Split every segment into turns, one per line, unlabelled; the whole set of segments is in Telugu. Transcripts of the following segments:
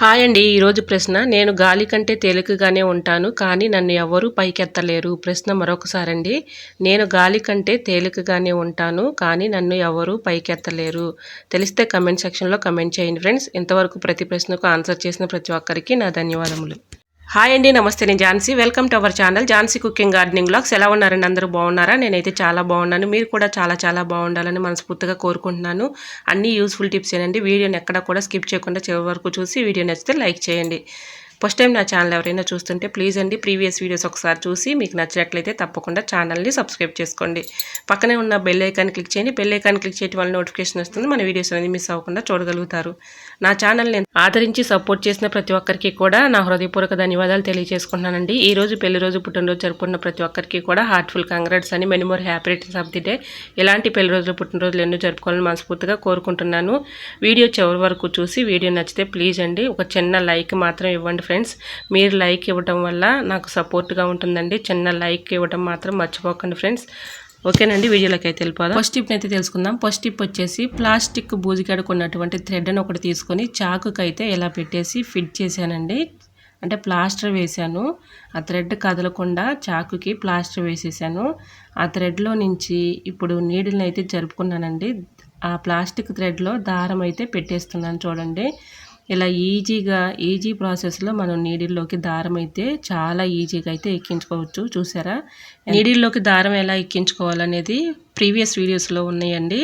హాయ్ అండి. ఈరోజు ప్రశ్న, నేను గాలి కంటే తేలికగానే ఉంటాను కానీ నన్ను ఎవరూ పైకెత్తలేరు. ప్రశ్న మరొకసారండి. నేను గాలి కంటే తేలికగానే ఉంటాను కానీ నన్ను ఎవరూ పైకెత్తలేరు. తెలిస్తే కమెంట్ సెక్షన్లో కమెంట్ చేయండి ఫ్రెండ్స్. ఇంతవరకు ప్రతి ప్రశ్నకు ఆన్సర్ చేసిన ప్రతి ఒక్కరికి నా ధన్యవాదములు. హాయ్ అండి, నమస్తే. నేను Jhansi. Welcome to our channel Jhansi cooking gardening vlogs. ఎలా ఉన్నారండి? అందరూ బాగున్నారా? నేనైతే చాలా బాగున్నాను. మీరు కూడా చాలా బాగుండాలని మనస్ఫూర్తిగా కోరుకుంటున్నాను. అన్ని యూస్ఫుల్ టిప్స్ ఏనండి. వీడియోని ఎక్కడా కూడా స్కిప్ చేయకుండా చివరి వరకు చూసి వీడియో నచ్చితే లైక్ చేయండి. ఫస్ట్ టైం నా ఛానల్ ఎవరైనా చూస్తుంటే ప్లీజ్ అండి ప్రీవియస్ వీడియోస్ ఒకసారి చూసి మీకు నచ్చినట్లయితే తప్పకుండా ఛానల్ని సబ్స్క్రైబ్ చేసుకోండి. పక్కనే ఉన్న బెల్ ఐకాన్ క్లిక్ చేయండి. బెల్ ఐకాన్ క్లిక్ చేయడం వల్ల నోటిఫికేషన్ వస్తుంది. మన వీడియోస్ అనేది మిస్ అవ్వకుండా చూడగలుగుతారు. నా ఛానల్ని ఆదరించి సపోర్ట్ చేసిన ప్రతి ఒక్కరికి కూడా నా హృదయపూర్వక ధన్యవాదాలు తెలియజేసుకుంటున్నానండి. ఈ రోజు పెళ్లి రోజు, పుట్టినరోజు జరుపుకున్న ప్రతి ఒక్కరికి కూడా హార్ట్ఫుల్ కంగ్రాట్స్ అని, many more happy returns of the day. ఇలాంటి పెళ్లి రోజులు, పుట్టినరోజులు ఎన్నో జరుపుకోవాలని మనస్ఫూర్తిగా కోరుకుంటున్నాను. వీడియో చివరి వరకు చూసి వీడియో నచ్చితే ప్లీజ్ అండి ఒక చిన్న లైక్ మాత్రం ఇవ్వండి ఫ్రెండ్స్. మీరు లైక్ ఇవ్వడం వల్ల నాకు సపోర్ట్గా ఉంటుందండి. చిన్న లైక్ ఇవ్వడం మాత్రం మర్చిపోకండి ఫ్రెండ్స్. ఓకేనండి, వీడియోలోకి అయితే వెళ్ళిపోదాం. ఫస్ట్ టిప్ అయితే తెలుసుకుందాం. ఫస్ట్ టిప్ వచ్చేసి, ప్లాస్టిక్ బూజికాడుకున్నటువంటి థ్రెడ్ని ఒకటి తీసుకొని చాకుకి అయితే ఇలా పెట్టేసి ఫిట్ చేశానండి. అంటే ప్లాస్టర్ వేశాను. ఆ థ్రెడ్ కదలకుండా చాకుకి ప్లాస్టర్ వేసేసాను. ఆ థ్రెడ్లో నుంచి ఇప్పుడు నీడిల్ని అయితే జరుపుకున్నానండి. ఆ ప్లాస్టిక్ థ్రెడ్లో దారం అయితే పెట్టేస్తున్నాను చూడండి. ఇలా ఈజీ ప్రాసెస్లో మనం నీడిల్లోకి దారం అయితే చాలా ఈజీగా అయితే ఎక్కించుకోవచ్చు. చూసారా, నీడిల్లోకి దారం ఎలా ఎక్కించుకోవాలనేది ప్రీవియస్ వీడియోస్లో ఉన్నాయండి.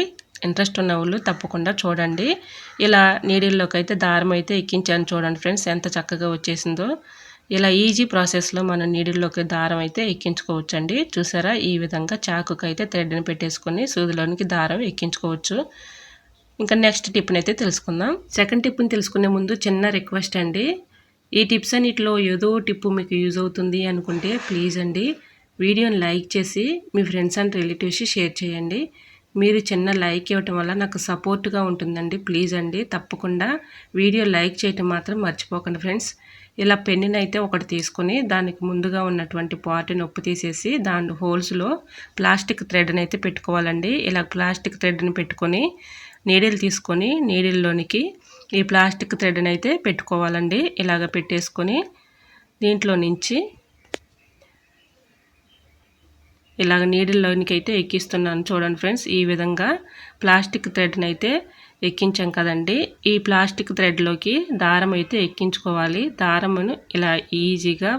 ఇంట్రెస్ట్ ఉన్న వాళ్ళు తప్పకుండా చూడండి. ఇలా నీడిల్లోకి అయితే దారం అయితే ఎక్కించాను చూడండి ఫ్రెండ్స్, ఎంత చక్కగా వచ్చేసిందో. ఇలా ఈజీ ప్రాసెస్లో మనం నీడిల్లోకి దారం అయితే ఎక్కించుకోవచ్చండి. చూసారా, ఈ విధంగా చాకుకి అయితే థ్రెడ్ని పెట్టేసుకొని సూదిలోనికి దారం ఎక్కించుకోవచ్చు. ఇంకా నెక్స్ట్ టిప్ని అయితే తెలుసుకుందాం. సెకండ్ టిప్ని తెలుసుకునే ముందు చిన్న రిక్వెస్ట్ అండి. ఈ టిప్స్ అన్నిటిలో ఏదో టిప్పు మీకు యూజ్ అవుతుంది అనుకుంటే ప్లీజ్ అండి వీడియోని లైక్ చేసి మీ ఫ్రెండ్స్ అండ్ రిలేటివ్స్కి షేర్ చేయండి. మీరు చిన్న లైక్ ఇవ్వటం వల్ల నాకు సపోర్ట్గా ఉంటుందండి. ప్లీజ్ అండి తప్పకుండా వీడియో లైక్ చేయటం మాత్రం మర్చిపోకండి ఫ్రెండ్స్. ఇలా పెన్నుని అయితే ఒకటి తీసుకొని దానికి ముందుగా ఉన్నటువంటి పార్ట్ నొప్పి తీసేసి దాని హోల్స్లో ప్లాస్టిక్ థ్రెడ్ని అయితే పెట్టుకోవాలండి. ఇలా ప్లాస్టిక్ థ్రెడ్ని పెట్టుకొని నీడిల్ తీసుకొని నీడిల్లోనికి ఈ ప్లాస్టిక్ థ్రెడ్ని అయితే పెట్టుకోవాలండి. ఇలాగ పెట్టేసుకొని దీంట్లో నుంచి ఇలాగ నీడిల్లోనికి అయితే ఎక్కిస్తున్నాను చూడండి ఫ్రెండ్స్. ఈ విధంగా ప్లాస్టిక్ థ్రెడ్ని అయితే ఎక్కించాం కదండి. ఈ ప్లాస్టిక్ థ్రెడ్లోకి దారం అయితే ఎక్కించుకోవాలి. దారమును ఇలా ఈజీగా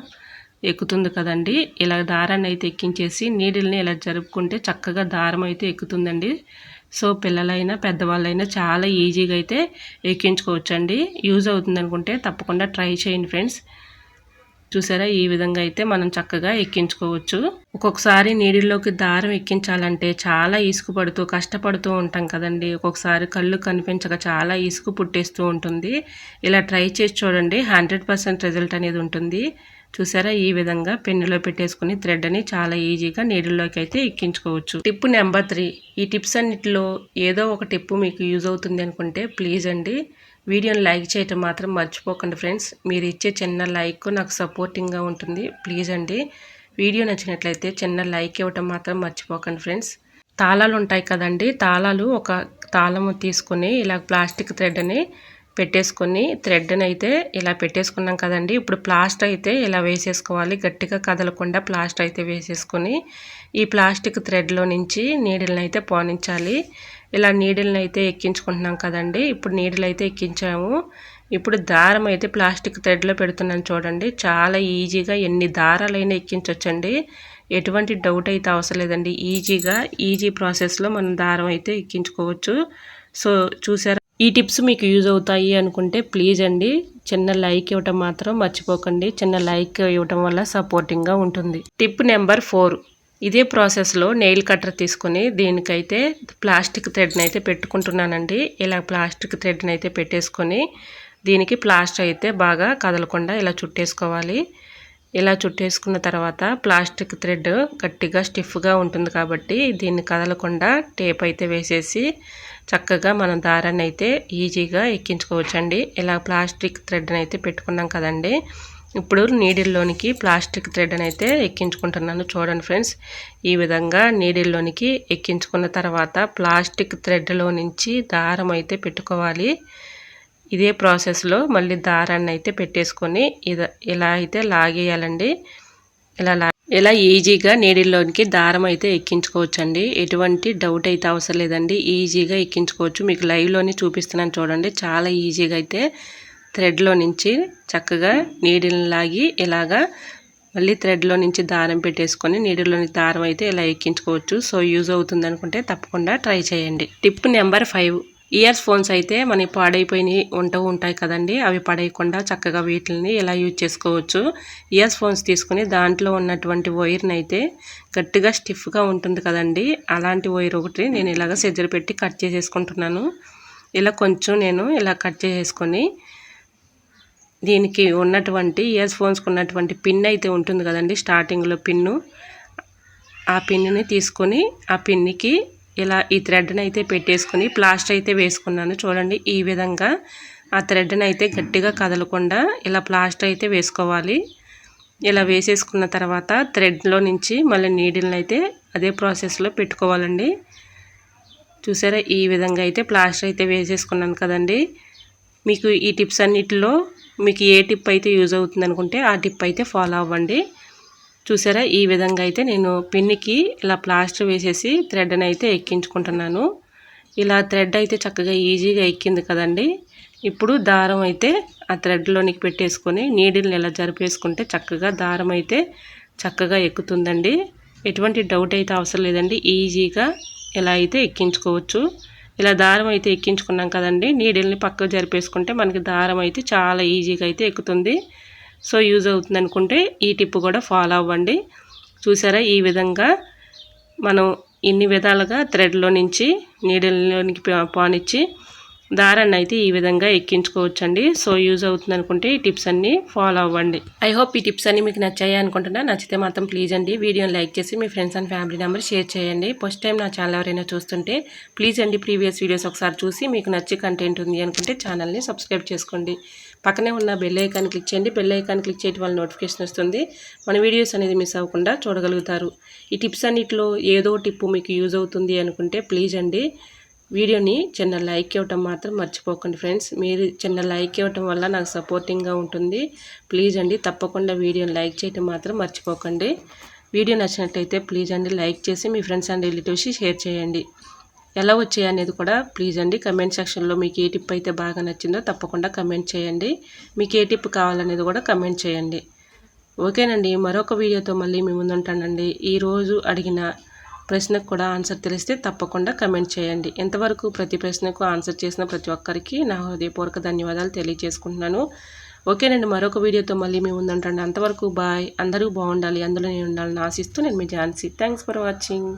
ఎక్కుతుంది కదండి. ఇలా దారాన్ని అయితే ఎక్కించేసి నీడిల్ని ఇలా జరుపుకుంటే చక్కగా దారం అయితే ఎక్కుతుందండి. సో పిల్లలైనా పెద్దవాళ్ళైనా చాలా ఈజీగా అయితే ఎక్కించుకోవచ్చండి. యూజ్ అవుతుంది అనుకుంటే తప్పకుండా ట్రై చేయండి ఫ్రెండ్స్. చూసారా, ఈ విధంగా అయితే మనం చక్కగా ఎక్కించుకోవచ్చు. ఒక్కొక్కసారి నీడిల్లోకి దారం ఎక్కించాలంటే చాలా ఇసుకు పడుతూ కష్టపడుతూ ఉంటాం కదండి. ఒక్కొక్కసారి కళ్ళు కనిపించక చాలా ఇసుకు పుట్టేస్తూ ఉంటుంది. ఇలా ట్రై చేసి చూడండి, 100% రిజల్ట్ అనేది ఉంటుంది. చూసారా, ఈ విధంగా పెన్నులో పెట్టేసుకుని థ్రెడ్ని చాలా ఈజీగా నీడిల్లోకి అయితే ఎక్కించుకోవచ్చు. Tip number 3. ఈ టిప్స్ అన్నిటిలో ఏదో ఒక టిప్పు మీకు యూజ్ అవుతుంది అనుకుంటే ప్లీజ్ అండి వీడియోని లైక్ చేయటం మాత్రం మర్చిపోకండి ఫ్రెండ్స్. మీరు ఇచ్చే చిన్న లైక్ నాకు సపోర్టింగ్గా ఉంటుంది. ప్లీజ్ అండి వీడియో నచ్చినట్లయితే చిన్న లైక్ ఇవ్వటం మాత్రం మర్చిపోకండి ఫ్రెండ్స్. తాళాలు ఉంటాయి కదండి, తాళాలు ఒక తాళము తీసుకొని ఇలా ప్లాస్టిక్ థ్రెడ్ని పెట్టేసుకొని థ్రెడ్ని అయితే ఇలా పెట్టేసుకున్నాం కదండి. ఇప్పుడు ప్లాస్టర్ అయితే ఇలా వేసేసుకోవాలి. గట్టిగా కదలకుండా ప్లాస్టర్ అయితే వేసేసుకొని ఈ ప్లాస్టిక్ థ్రెడ్లో నుంచి నీడిల్ని అయితే పోనించాలి. ఇలా నీడిల్ని అయితే ఎక్కించుకుంటున్నాం కదండి. ఇప్పుడు నీడిల్ అయితే ఎక్కించాము. ఇప్పుడు దారం అయితే ప్లాస్టిక్ థ్రెడ్లో పెడుతున్నాను చూడండి. చాలా ఈజీగా ఎన్ని దారాలైనా ఎక్కించవచ్చండి. ఎటువంటి డౌట్ అయితే అవసరం లేదండి. ఈజీ ప్రాసెస్లో మనం దారం అయితే ఎక్కించుకోవచ్చు. సో చూసారా, ఈ టిప్స్ మీకు యూజ్ అవుతాయి అనుకుంటే ప్లీజ్ అండి చిన్న లైక్ ఇవ్వటం మాత్రం మర్చిపోకండి. చిన్న లైక్ ఇవ్వటం వల్ల సపోర్టింగ్గా ఉంటుంది. Tip number 4. ఇదే ప్రాసెస్లో నెయిల్ కట్టర్ తీసుకొని దీనికైతే ప్లాస్టిక్ థ్రెడ్ని అయితే పెట్టుకుంటున్నానండి. ఇలా ప్లాస్టిక్ థ్రెడ్ని అయితే పెట్టేసుకొని దీనికి ప్లాస్టర్ అయితే బాగా కదలకుండా ఇలా చుట్టేసుకోవాలి. ఇలా చుట్టేసుకున్న తర్వాత ప్లాస్టిక్ థ్రెడ్ గట్టిగా స్టిఫ్గా ఉంటుంది కాబట్టి దీన్ని కదలకుండా టేప్ అయితే వేసేసి చక్కగా మనం దారాన్ని అయితే ఈజీగా ఎక్కించుకోవచ్చండి. ఇలా ప్లాస్టిక్ థ్రెడ్ని అయితే పెట్టుకున్నాం కదండి. ఇప్పుడు నీడిల్లోనికి ప్లాస్టిక్ థ్రెడ్ని అయితే ఎక్కించుకుంటున్నాను చూడండి ఫ్రెండ్స్. ఈ విధంగా నీడిల్లోనికి ఎక్కించుకున్న తర్వాత ప్లాస్టిక్ థ్రెడ్లో నుంచి దారం అయితే పెట్టుకోవాలి. ఇదే ప్రాసెస్లో మళ్ళీ దారాన్ని అయితే పెట్టేసుకొని ఇలా అయితే లాగేయాలండి. ఇలా ఈజీగా నీడిల్లోనికి దారం అయితే ఎక్కించుకోవచ్చండి. ఎటువంటి డౌట్ అయితే అవసరం లేదండి. ఈజీగా ఎక్కించుకోవచ్చు. మీకు లైవ్లోనే చూపిస్తున్నాను చూడండి. చాలా ఈజీగా అయితే థ్రెడ్లో నుంచి చక్కగా నీడిల్ని లాగి ఇలాగా మళ్ళీ థ్రెడ్లో నుంచి దారం పెట్టేసుకొని నీడిల్లోని దారం అయితే ఇలా ఎక్కించుకోవచ్చు. సో యూజ్ అవుతుంది అనుకుంటే తప్పకుండా ట్రై చేయండి. టిప్ నెంబర్ 5, ఇయర్స్ ఫోన్స్ అయితే మనకి పాడైపోయినాయి ఉంటాయి కదండి. అవి పడేయకుండా చక్కగా వీటిని ఇలా యూజ్ చేసుకోవచ్చు. ఇయర్స్ ఫోన్స్ తీసుకుని దాంట్లో ఉన్నటువంటి వైర్ని అయితే గట్టిగా స్టిఫ్గా ఉంటుంది కదండి, అలాంటి వైర్ ఒకటి నేను ఇలాగ సెజ్జర్ పెట్టి కట్ చేసేసుకుంటున్నాను. ఇలా కొంచెం నేను ఇలా కట్ చేసేసుకొని దీనికి ఉన్నటువంటి ఇయర్స్ ఫోన్స్కి ఉన్నటువంటి పిన్ అయితే ఉంటుంది కదండి, స్టార్టింగ్లో పిన్ను, ఆ పిన్ని తీసుకొని ఆ పిన్నికి ఇలా ఈ థ్రెడ్ని అయితే పెట్టేసుకొని ప్లాస్టర్ అయితే వేసుకున్నాను. చూడండి ఈ విధంగా ఆ థ్రెడ్ని అయితే గట్టిగా కదలకుండా ఇలా ప్లాస్టర్ అయితే వేసుకోవాలి. ఇలా వేసేసుకున్న తర్వాత థ్రెడ్లో నుంచి మళ్ళీ నీడిల్ని అయితే అదే ప్రాసెస్లో పెట్టుకోవాలండి. చూసారా ఈ విధంగా అయితే ప్లాస్టర్ అయితే వేసేసుకున్నాను కదండి. మీకు ఈ టిప్స్ అన్నిటిలో మీకు ఏ టిప్ అయితే యూజ్ అవుతుంది అనుకుంటే ఆ టిప్ అయితే ఫాలో అవ్వండి. చూసారా ఈ విధంగా అయితే నేను పిన్నికి ఇలా ప్లాస్టర్ వేసేసి థ్రెడ్ని అయితే ఎక్కించుకుంటున్నాను. ఇలా థ్రెడ్ అయితే చక్కగా ఈజీగా ఎక్కింది కదండి. ఇప్పుడు దారం అయితే ఆ థ్రెడ్లోనికి పెట్టేసుకొని నీడిల్ని ఇలా జరిపేసుకుంటే చక్కగా దారం అయితే చక్కగా ఎక్కుతుందండి. ఎటువంటి డౌట్ అయితే అవసరం లేదండి. ఈజీగా ఇలా అయితే ఎక్కించుకోవచ్చు. ఇలా దారం అయితే ఎక్కించుకున్నాం కదండి, నీడిల్ని పక్కకు జరిపేసుకుంటే మనకి దారం అయితే చాలా ఈజీగా అయితే ఎక్కుతుంది. సో యూజ్ అవుతుంది అనుకుంటే ఈ టిప్ కూడా ఫాలో అవ్వండి. చూసారా ఈ విధంగా మనం ఇన్ని విధాలుగా థ్రెడ్లో నుంచి నీడిల్లోనికి పానిచ్చి దారాన్ని అయితే ఈ విధంగా ఎక్కించుకోవచ్చండి. సో యూజ్ అవుతుంది అనుకుంటే ఈ టిప్స్ అన్నీ ఫాలో అవ్వండి. ఐ హోప్ ఈ టిప్స్ అన్నీ మీకు నచ్చాయి అనుకుంటున్నా. నచ్చితే మాత్రం ప్లీజ్ అండి వీడియోని లైక్ చేసి మీ friends and family members share చేయండి. ఫస్ట్ టైం నా ఛానల్ ఎవరైనా చూస్తుంటే ప్లీజ్ అండి ప్రీవియస్ వీడియోస్ ఒకసారి చూసి మీకు నచ్చే కంటెంట్ ఉంది అనుకుంటే ఛానల్ని సబ్స్క్రైబ్ చేసుకోండి. పక్కనే ఉన్న బెల్ ఐకాన్ క్లిక్ చేయండి. బెల్ ఐకాన్ క్లిక్ చేయడం వల్ల నోటిఫికేషన్ వస్తుంది. మన వీడియోస్ అనేది మిస్ అవ్వకుండా చూడగలుగుతారు. ఈ టిప్స్ అన్నిటిలో ఏదో టిప్పు మీకు యూజ్ అవుతుంది అనుకుంటే ప్లీజ్ అండి వీడియోని చిన్న లైక్ ఇవ్వటం మాత్రం మర్చిపోకండి ఫ్రెండ్స్. మీరు చిన్న లైక్ ఇవ్వటం వల్ల నాకు సపోర్టింగ్గా ఉంటుంది. ప్లీజ్ అండి తప్పకుండా వీడియోని లైక్ చేయటం మాత్రం మర్చిపోకండి. వీడియో నచ్చినట్లయితే ప్లీజ్ అండి లైక్ చేసి మీ ఫ్రెండ్స్ అండ్ రిలేటివ్స్కి షేర్ చేయండి. ఎలా వచ్చాయి అనేది కూడా ప్లీజ్ అండి కమెంట్ సెక్షన్లో మీకు ఏ టిప్ అయితే బాగా నచ్చిందో తప్పకుండా కమెంట్ చేయండి. మీకు ఏ టిప్ కావాలనేది కూడా కమెంట్ చేయండి. ఓకేనండి, మరొక వీడియోతో మళ్ళీ మీ ముందు ఉంటానండి. ఈరోజు అడిగిన ప్రశ్నకు కూడా ఆన్సర్ తెలిస్తే తప్పకుండా కమెంట్ చేయండి. ఎంతవరకు ప్రతి ప్రశ్నకు ఆన్సర్ చేసిన ప్రతి ఒక్కరికి నా హృదయపూర్వక ధన్యవాదాలు తెలియజేసుకుంటున్నాను. ఓకేనండి, మరొక వీడియోతో మళ్ళీ మీ ముందు ఉంటాను. అంతవరకు బాయ్. అందరూ బాగుండాలి, అందులో నేను ఉండాలని ఆశిస్తూ నేను మీ ఝాన్సీ. Thanks for watching.